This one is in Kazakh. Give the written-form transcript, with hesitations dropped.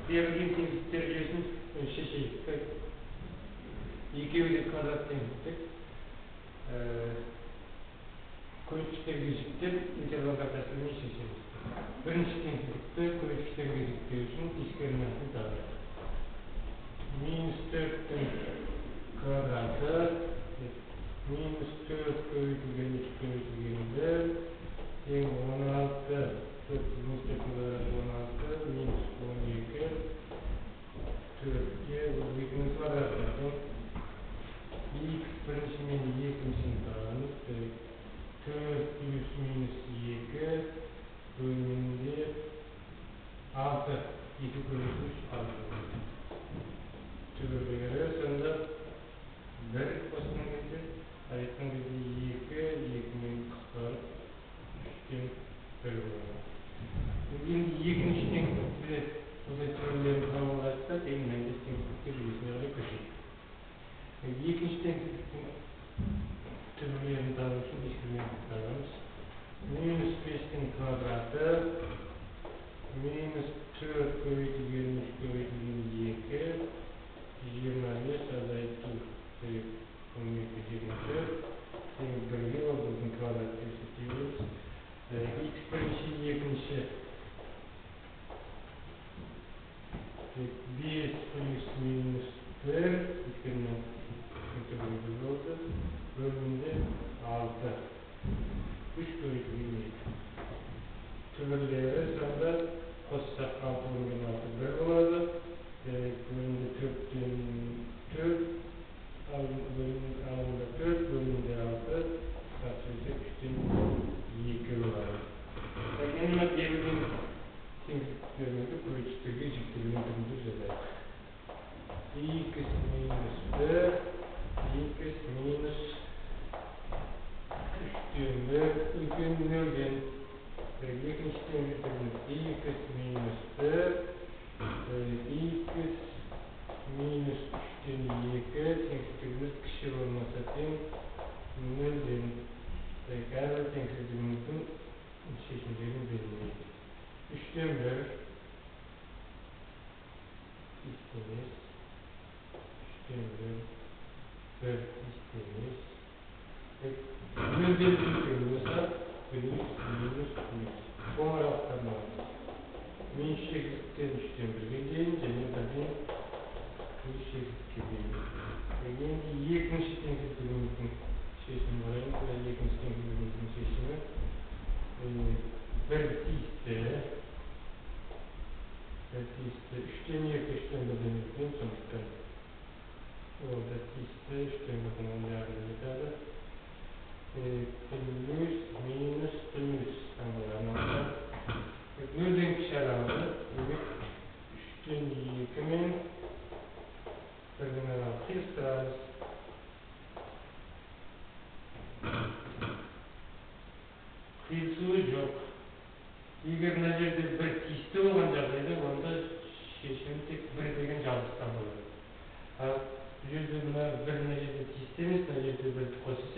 берілген теңдіктер жүйесін шешейік. Екеуі де квадрат теңдіктер. Көрсеткіштерге жіктеп, интервалдар тәсілімен шешеміз. Бірінші теңдікті көрсеткіштерге жіктеу үшін ескермесін табылады. Минус 4-тің квадраты минус 4 көбейтілген 3 көбейтілген 1 тең 16, минус 4 квадраты 16, минус 12, 4-ке, бұл 2-нің квадраты тең x бірінші мен екіншісін табамыз. 4 плюс минус 2 бөлімінде 6, 2 көбейтілген 6 түбірлері сонда 1 қосқан кезде айтқан кезде 2 мен қысқарып 3-тен 1 болады. Енді екінші теңдікті осылай түбірлерін табуға айтса, тең мәндес теңдіктер жүйесіне қарай көшейік. Екінші теңдіктің түбірлерін табу үшін ескермесін табамыз. Минус 5-тің квадраты минус 4 көбейтілген 3 көбейтілген 2 25 азайту 12 24 тең 1-ге ол біздің квадрат есептейміз. X бірінші екінші 5 плюс минус 1 ескермен түбірге болды. Бөлімінде 6 3 көбейтілген 2 түбірлері сонда қоссақ 6 бөлінген 6 1 болады. Бөлімде 4-тен 4 алында 4 бөлімде 6 қысқартсақ 3-тен 2 болады. Енді берілген теңдіктерді көрсеткіштерге жіктелген түрінде жазайық. X минус 1 x минус 3-тен 1 үлкен нөлден екінші теңдігіміз x минус 1 x минус 3-тен 2 теңдігіміз кіші болмаса тең нөлден әрбір теңсіздігіміздің шешімдерін белгілейді. 3-тен 1 істемес, 3-тен 1 істемес. Нөлден үлкен болса плюс минус плюс қоңырауықтарын аламыз. Минус шегірттен 3-тен 1-ге дейін және 1-ден плюс шегіртке дейін. Енді екінші теңсіздігіміздің шешімін қараймыз. Екінші теңсіздігіміздің шешімі 1 тиісті 3-тен 2 3-тен 1-ден үлкен, сондықтан ол да тиісті 3-тен 1-дің оң жағында жатады. Плюс минус плюс таңбаларын 0-ден кіші аралығы 3-тен 2 мен 1-дің аралығы қиыстырамыз. Қиылысуы жоқ. Егер мына жерде 1 тиісті болған жағдайда, онда шешім тек 1 деген жалғыз табылады. Ал бұл жерде мына 1 мына жерде тиісті емес, мына жерде 1 қосып